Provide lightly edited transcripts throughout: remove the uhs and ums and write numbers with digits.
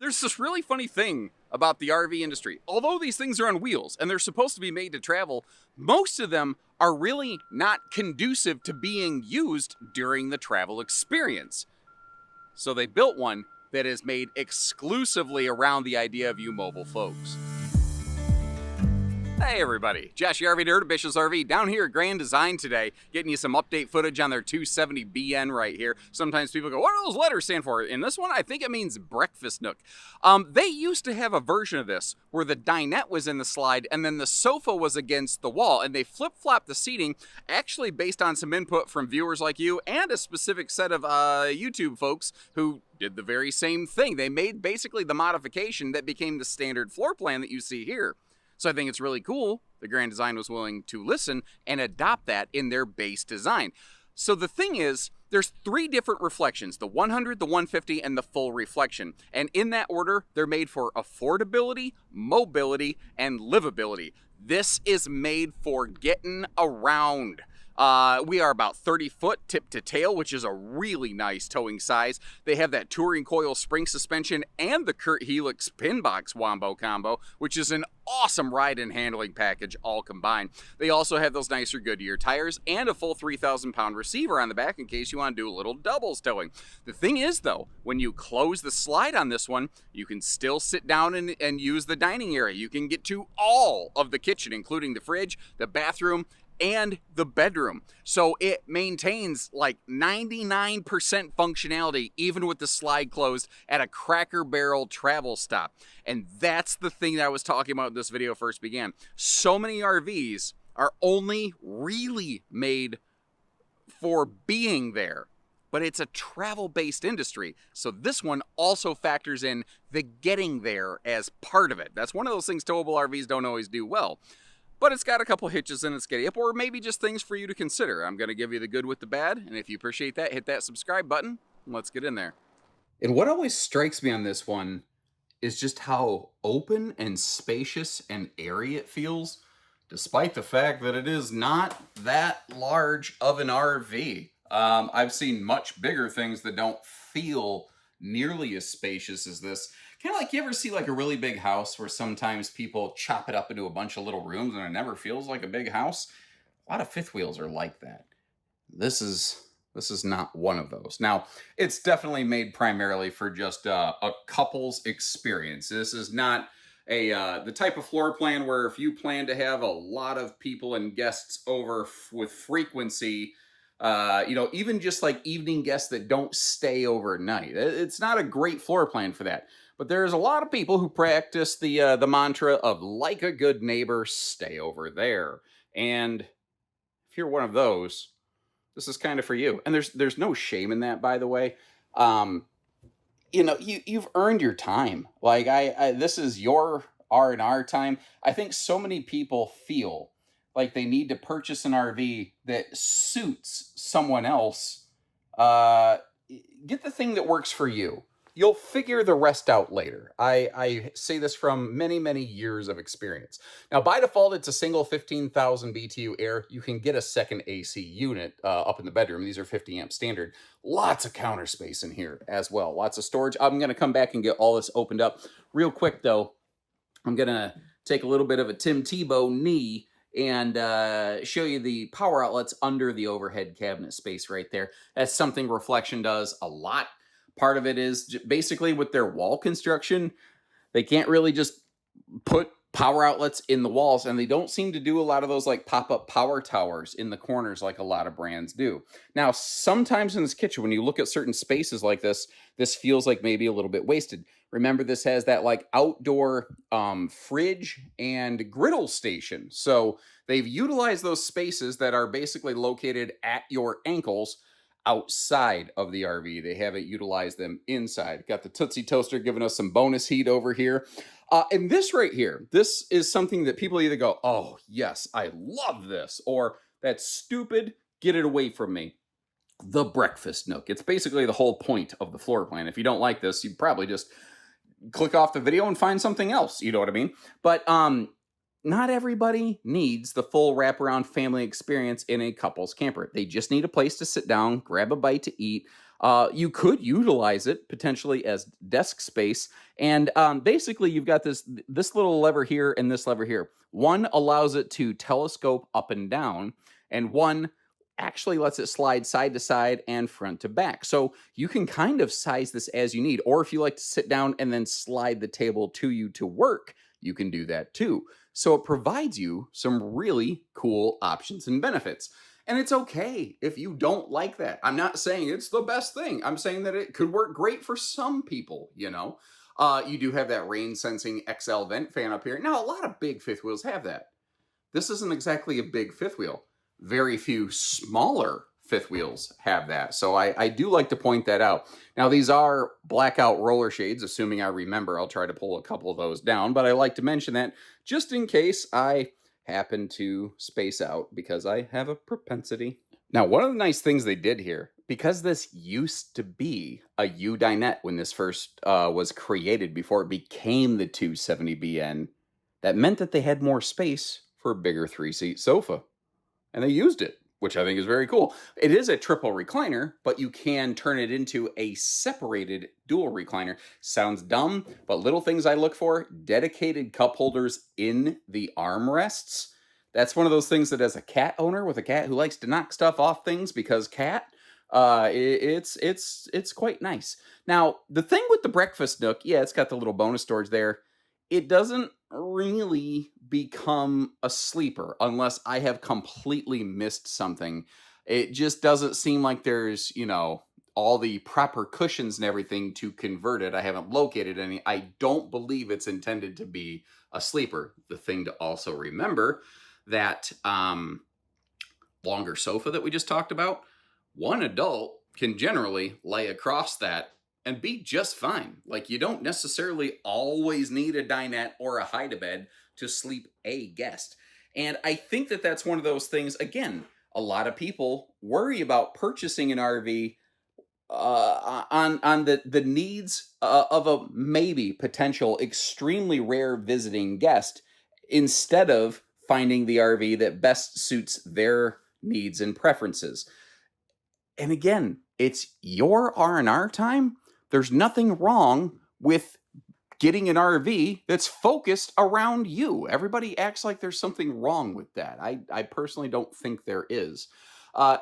There's this really funny thing about the RV industry. Although these things are on wheels and they're supposed to be made to travel, most of them are really not conducive to being used during the travel experience. So they built one that is made exclusively around the idea of you mobile folks. Hey everybody, Josh the RV Nerd of Bish's RV down here at Grand Design today, getting you some update footage on their 270BN right here. Sometimes people go, what do those letters stand for? In this one, I think it means breakfast nook. They used to have a version of this where the dinette was in the slide and then the sofa was against the wall, and they flip-flopped the seating actually based on some input from viewers like you and a specific set of YouTube folks who did the very same thing. They made basically the modification that became the standard floor plan that you see here. So I think it's really cool the Grand Design was willing to listen and adopt that in their base design. So the thing is, there's three different reflections, the 100, the 150, and the full reflection. And in that order, they're made for affordability, mobility, and livability. This is made for getting around. We are about 30 foot tip to tail, which is a really nice towing size. They have that touring coil spring suspension and the Kurt Helix pinbox wombo combo, which is an awesome ride and handling package all combined. They also have those nicer Goodyear tires and a full 3,000 pound receiver on the back in case you want to do a little doubles towing. The thing is though, when you close the slide on this one, you can still sit down and use the dining area. You can get to all of the kitchen, including the fridge, the bathroom, and the bedroom. So it maintains like 99% functionality even with the slide closed at a Cracker Barrel travel stop. And that's the thing that I was talking about when this video first began. So many RVs are only really made for being there, but it's a travel-based industry. So this one also factors in the getting there as part of it. That's one of those things towable RVs don't always do well. But it's got a couple hitches in its giddy up, or maybe just things for you to consider. I'm going to give you the good with the bad, and if you appreciate that, hit that subscribe button, and let's get in there. And what always strikes me on this one is just how open and spacious and airy it feels, despite the fact that it is not that large of an RV. I've seen much bigger things that don't feel nearly as spacious as this. Kind of like, you ever see like a really big house where sometimes people chop it up into a bunch of little rooms and it never feels like a big house? A lot of fifth wheels are like that. This is not one of those. Now, it's definitely made primarily for just a couple's experience. This is not the type of floor plan where if you plan to have a lot of people and guests over with frequency, even just like evening guests that don't stay overnight. It's not a great floor plan for that. But there's a lot of people who practice the mantra of like a good neighbor, stay over there. And if you're one of those, this is kind of for you. And there's no shame in that, by the way. You've earned your time. Like this is your R&R time. I think so many people feel like they need to purchase an RV that suits someone else. Get the thing that works for you. You'll figure the rest out later. I say this from many, many years of experience. Now, by default, it's a single 15,000 BTU air. You can get a second AC unit up in the bedroom. These are 50 amp standard. Lots of counter space in here as well. Lots of storage. I'm going to come back and get all this opened up. Real quick, though, I'm going to take a little bit of a Tim Tebow knee and show you the power outlets under the overhead cabinet space right there. That's something Reflection does a lot. Part of it is basically with their wall construction, they can't really just put power outlets in the walls, and they don't seem to do a lot of those like pop-up power towers in the corners like a lot of brands do. Now, sometimes in this kitchen, when you look at certain spaces like this feels like maybe a little bit wasted. Remember, this has that like outdoor fridge and griddle station. So they've utilized those spaces that are basically located at your ankles outside of the RV. They haven't utilized them inside. Got the Tootsie Toaster giving us some bonus heat over here. And this right here, this is something that people either go, oh, yes, I love this, or that's stupid, get it away from me. The breakfast nook. It's basically the whole point of the floor plan. If you don't like this, you probably just click off the video and find something else. You know what I mean? But not everybody needs the full wraparound family experience in a couple's camper. They just need a place to sit down, grab a bite to eat. You could utilize it potentially as desk space. And basically, you've got this little lever here and this lever here. One allows it to telescope up and down, and one actually lets it slide side to side and front to back. So you can kind of size this as you need. Or if you like to sit down and then slide the table to you to work, you can do that too. So it provides you some really cool options and benefits. And it's okay if you don't like that. I'm not saying it's the best thing. I'm saying that it could work great for some people, you know. You do have that rain sensing XL vent fan up here. Now, a lot of big fifth wheels have that. This isn't exactly a big fifth wheel. Very few smaller fifth wheels have that. So I do like to point that out. Now, these are blackout roller shades, assuming I remember. I'll try to pull a couple of those down, but I like to mention that just in case I happen to space out, because I have a propensity. Now, one of the nice things they did here, because this used to be a U dinette when this first was created before it became the 270BN, that meant that they had more space for a bigger 3-seat sofa. And they used it, which I think is very cool. It is a triple recliner, but you can turn it into a separated dual recliner. Sounds dumb, but little things I look for: dedicated cup holders in the armrests. That's one of those things that, as a cat owner with a cat who likes to knock stuff off things because cat, it's quite nice. Now, the thing with the breakfast nook, yeah, it's got the little bonus storage there. It doesn't really become a sleeper unless I have completely missed something. It just doesn't seem like there's, you know, all the proper cushions and everything to convert it. I haven't located any. I don't believe it's intended to be a sleeper. The thing to also remember, that longer sofa that we just talked about, one adult can generally lay across that and be just fine. Like, you don't necessarily always need a dinette or a hide-a-bed to sleep a guest. And I think that that's one of those things, again, a lot of people worry about purchasing an RV on the needs of a maybe potential extremely rare visiting guest, instead of finding the RV that best suits their needs and preferences. And again, it's your R&R time. There's nothing wrong with getting an RV that's focused around you. Everybody acts like there's something wrong with that. I personally don't think there is.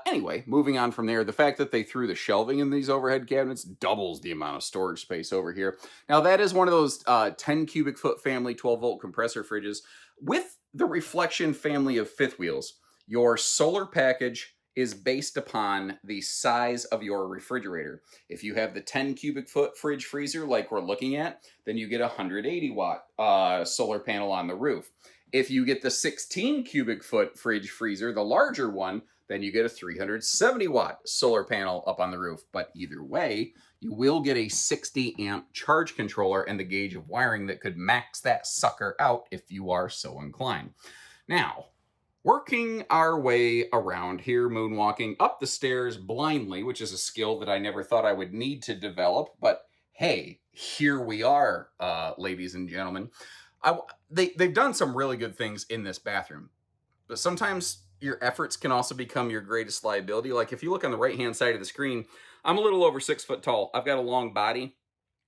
Anyway, moving on from there, the fact that they threw the shelving in these overhead cabinets doubles the amount of storage space over here. Now, that is one of those 10 cubic foot family 12-volt compressor fridges with the Reflection family of fifth wheels. Your solar package is based upon the size of your refrigerator. If you have the 10 cubic foot fridge freezer like we're looking at, then you get a 180 watt solar panel on the roof. If you get the 16 cubic foot fridge freezer, the larger one, then you get a 370 watt solar panel up on the roof. But either way, you will get a 60 amp charge controller and the gauge of wiring that could max that sucker out if you are so inclined. Now, working our way around here, moonwalking up the stairs blindly, which is a skill that I never thought I would need to develop, but hey, here we are, ladies and gentlemen. They've done some really good things in this bathroom, but sometimes your efforts can also become your greatest liability. Like, if you look on the right-hand side of the screen, I'm a little over 6 foot tall. I've got a long body.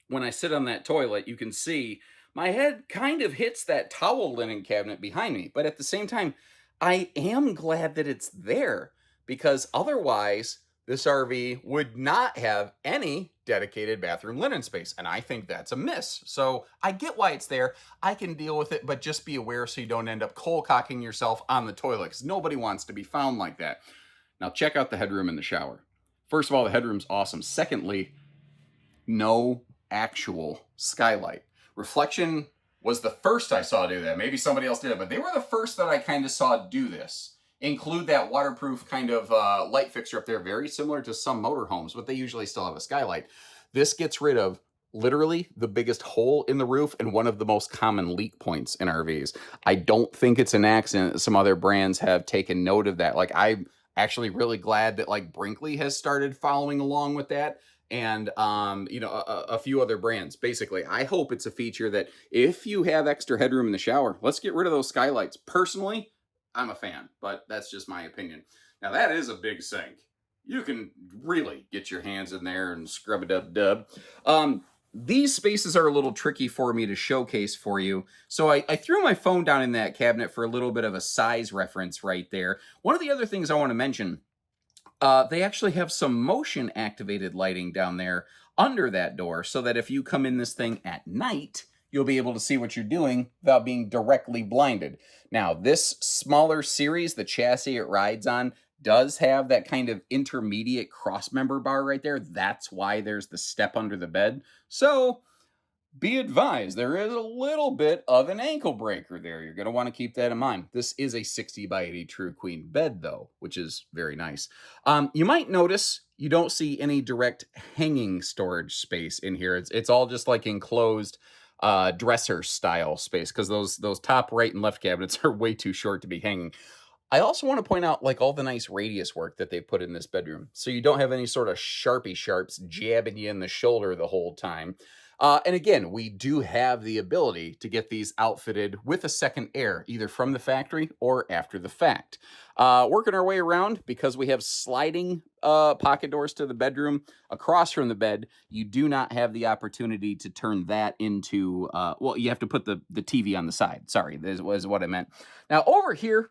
When I sit on that toilet, you can see my head kind of hits that towel linen cabinet behind me, but at the same time, I am glad that it's there, because otherwise this RV would not have any dedicated bathroom linen space, and I think that's a miss. So I get why it's there. I can deal with it, but just be aware so you don't end up cold-cocking yourself on the toilet, because nobody wants to be found like that. Now, check out the headroom in the shower. First of all, the headroom's awesome. Secondly, no actual skylight. Reflection was the first I saw do that. Maybe somebody else did it, but they were the first that I kind of saw do this. Include that waterproof kind of light fixture up there, very similar to some motorhomes, but they usually still have a skylight. This gets rid of literally the biggest hole in the roof and one of the most common leak points in RVs. I don't think it's an accident. Some other brands have taken note of that. Like, I'm actually really glad that like Brinkley has started following along with that. And, you know, a few other brands. Basically, I hope it's a feature that if you have extra headroom in the shower, let's get rid of those skylights. Personally, I'm a fan, but that's just my opinion. Now, that is a big sink. you can really get your hands in there and scrub a dub. These spaces are a little tricky for me to showcase for you. So I threw my phone down in that cabinet for a little bit of a size reference right there. One of the other things I want to mention, they actually have some motion activated lighting down there under that door so that if you come in this thing at night, you'll be able to see what you're doing without being directly blinded. Now, this smaller series, the chassis it rides on, does have that kind of intermediate crossmember bar right there. That's why there's the step under the bed. So be advised, there is a little bit of an ankle breaker there. You're going to want to keep that in mind. This is a 60 by 80 true queen bed, though, which is very nice. You might notice you don't see any direct hanging storage space in here. It's all just like enclosed dresser style space, because those top right and left cabinets are way too short to be hanging. I also want to point out like all the nice radius work that they put in this bedroom. So you don't have any sort of Sharpie sharps jabbing you in the shoulder the whole time. And again, we do have the ability to get these outfitted with a second air, either from the factory or after the fact. Working our way around, because we have sliding pocket doors to the bedroom across from the bed, you do not have the opportunity to turn that into, well, you have to put the TV on the side. Sorry, this was what I meant. Now over here,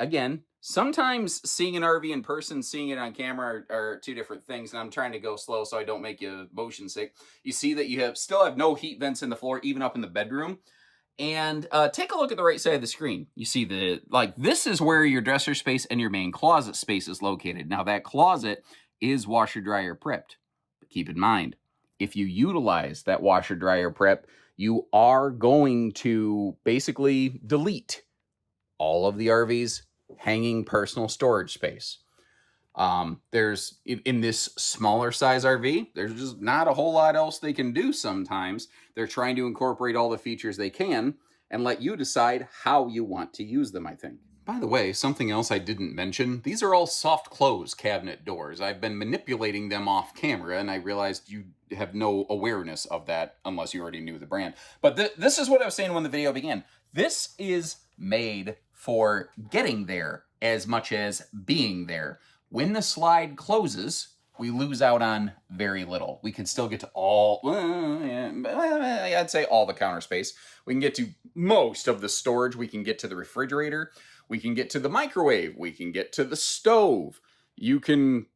again, sometimes seeing an RV in person, seeing it on camera are two different things, and I'm trying to go slow so I don't make you motion sick. You see that you still have no heat vents in the floor, even up in the bedroom. And take a look at the right side of the screen. You see this is where your dresser space and your main closet space is located. Now that closet is washer dryer prepped. But keep in mind, if you utilize that washer dryer prep, you are going to basically delete all of the RV's hanging personal storage space. There's, in this smaller size RV, there's just not a whole lot else they can do sometimes. They're trying to incorporate all the features they can and let you decide how you want to use them, I think. By the way, something else I didn't mention, these are all soft close cabinet doors. I've been manipulating them off camera, and I realized you have no awareness of that unless you already knew the brand. But this is what I was saying when the video began. This is made for getting there as much as being there. When the slide closes, we lose out on very little. We can still get to I'd say all the counter space. We can get to most of the storage. We can get to the refrigerator. We can get to the microwave. We can get to the stove. You can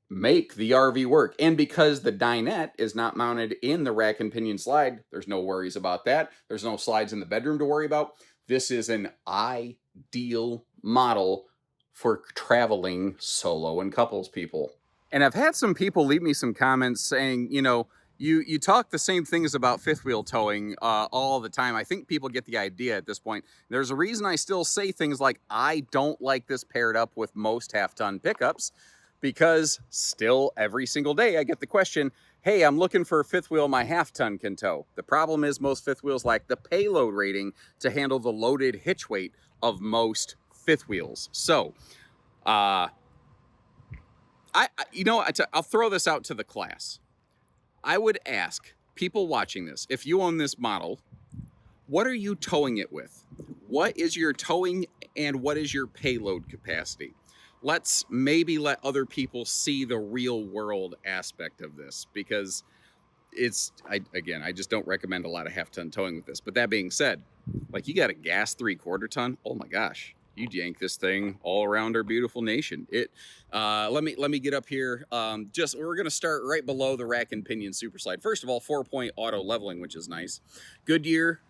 make the RV work. And because the dinette is not mounted in the rack and pinion slide, there's no worries about that. There's no slides in the bedroom to worry about. This is an ideal model for traveling solo and couples people. And I've had some people leave me some comments saying, you know, you talk the same things about fifth wheel towing all the time. I think people get the idea at this point. There's a reason I still say things like, I don't like this paired up with most half-ton pickups, because still every single day I get the question, hey, I'm looking for a fifth wheel my half-ton can tow. The problem is most fifth wheels lack the payload rating to handle the loaded hitch weight of most fifth wheels. So, I'll throw this out to the class. I would ask people watching this, if you own this model, what are you towing it with? What is your towing and what is your payload capacity? Let's maybe let other people see the real world aspect of this, because I just don't recommend a lot of half-ton towing with this. But that being said, like, you got a gas 3/4 ton. Oh my gosh, you'd yank this thing all around our beautiful nation. Let me get up here. We're gonna start right below the rack and pinion super slide. First of all, 4-point auto leveling, which is nice. Goodyear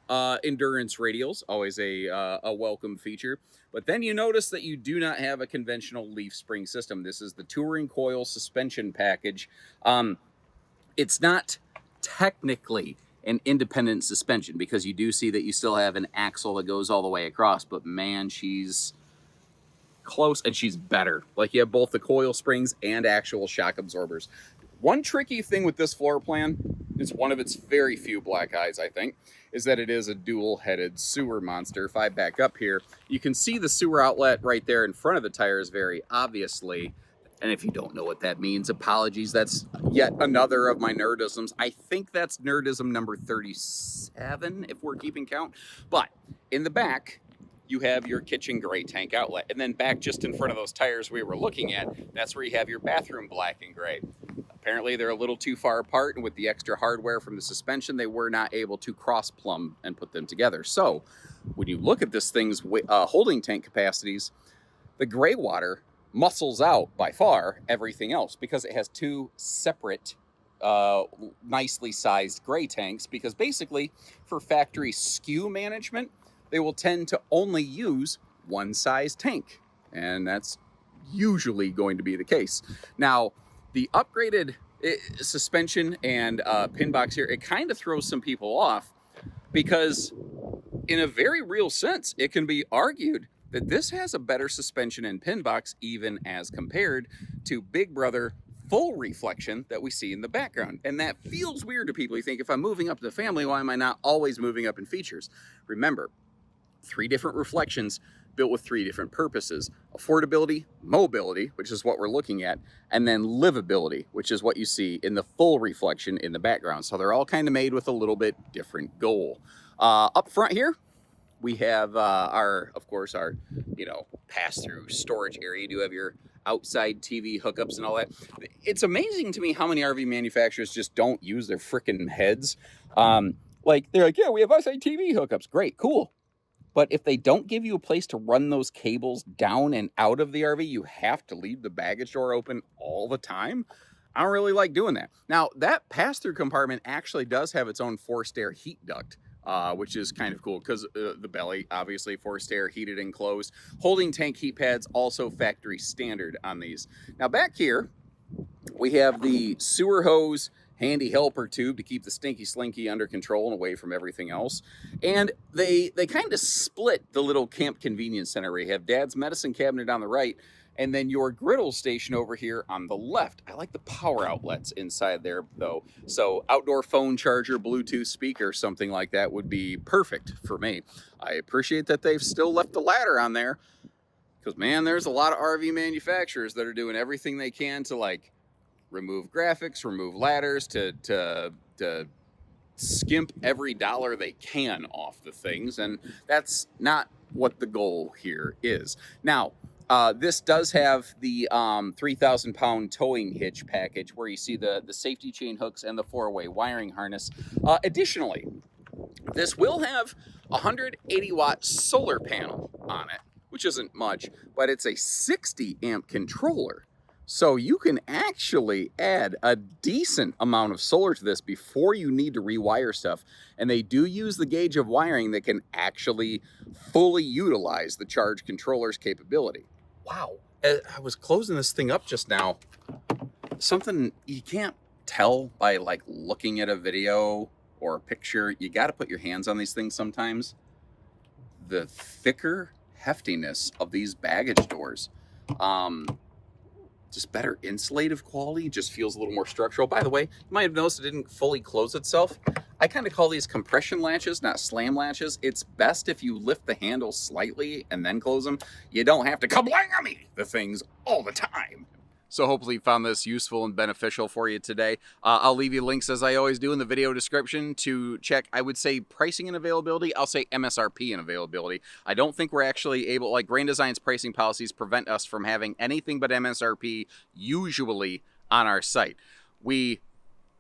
endurance radials, always a welcome feature. But then you notice that you do not have a conventional leaf spring system. This is the touring coil suspension package. It's not technically an independent suspension, because you do see that you still have an axle that goes all the way across, but man, she's close and she's better. Like, you have both the coil springs and actual shock absorbers. One tricky thing with this floor plan, it's one of its very few black eyes, I think, is that it is a dual-headed sewer monster. If I back up here, you can see the sewer outlet right there in front of the tires very obviously. And if you don't know what that means, apologies. That's yet another of my nerdisms. I think that's nerdism number 37, if we're keeping count. But in the back, you have your kitchen gray tank outlet. And then back just in front of those tires we were looking at, that's where you have your bathroom black and gray. Apparently they're a little too far apart, and with the extra hardware from the suspension, they were not able to cross plumb and put them together. So when you look at this thing's holding tank capacities, the gray water muscles out by far everything else because it has two separate nicely sized gray tanks, because basically for factory SKU management, they will tend to only use one size tank, and that's usually going to be the case. Now, the upgraded suspension and pin box here, it kind of throws some people off because in a very real sense, it can be argued that this has a better suspension and pin box even as compared to Big Brother full reflection that we see in the background. And that feels weird to people. You think, if I'm moving up the family, why am I not always moving up in features? Remember, 3 different reflections built with 3 different purposes: affordability, mobility, which is what we're looking at, and then livability, which is what you see in the full reflection in the background. So they're all kind of made with a little bit different goal. Up front here, we have of course, our pass-through storage area. You do have your outside TV hookups and all that. It's amazing to me how many RV manufacturers just don't use their freaking heads. Like, they're like, yeah, we have outside TV hookups. Great, cool. But if they don't give you a place to run those cables down and out of the RV, you have to leave the baggage door open all the time. I don't really like doing that. Now, that pass-through compartment actually does have its own forced air heat duct, which is kind of cool because the belly, obviously forced air, heated and closed. Holding tank heat pads, also factory standard on these. Now, back here, we have the sewer hose handy helper tube to keep the stinky slinky under control and away from everything else. And they kind of split the little camp convenience center where you have Dad's medicine cabinet on the right, and then your griddle station over here on the left. I like the power outlets inside there, though. So outdoor phone charger, Bluetooth speaker, something like that would be perfect for me. I appreciate that they've still left the ladder on there, because, man, there's a lot of RV manufacturers that are doing everything they can to, like, remove graphics, remove ladders, to skimp every dollar they can off the things, and that's not what the goal here is. Now, this does have the 3,000-pound towing hitch package where you see the safety chain hooks and the 4-way wiring harness. Additionally, this will have a 180-watt solar panel on it, which isn't much, but it's a 60-amp controller. So you can actually add a decent amount of solar to this before you need to rewire stuff. And they do use the gauge of wiring that can actually fully utilize the charge controller's capability. Wow. I was closing this thing up just now. Something you can't tell by, like, looking at a video or a picture. You got to put your hands on these things sometimes. The thicker heftiness of these baggage doors. Just better insulative quality, just feels a little more structural. By the way, you might have noticed it didn't fully close itself. I kind of call these compression latches, not slam latches. It's best if you lift the handle slightly and then close them. You don't have to kablam the things all the time. So hopefully you found this useful and beneficial for you today. I'll leave you links, as I always do, in the video description to check, I would say, pricing and availability. I'll say MSRP and availability. I don't think we're actually able, like, Grand Design's pricing policies prevent us from having anything but MSRP usually on our site. We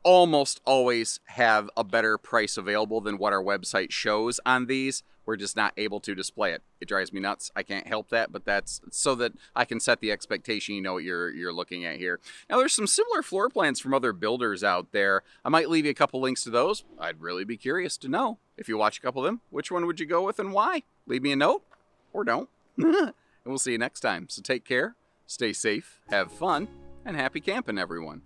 almost always have a better price available than what our website shows on these. We're just not able to display it. It drives me nuts. I can't help that, but that's so that I can set the expectation. You know what you're looking at here. Now, there's some similar floor plans from other builders out there. I might leave you a couple links to those. I'd really be curious to know, if you watch a couple of them, which one would you go with and why? Leave me a note, or don't. And we'll see you next time. So take care, stay safe, have fun, and happy camping, everyone.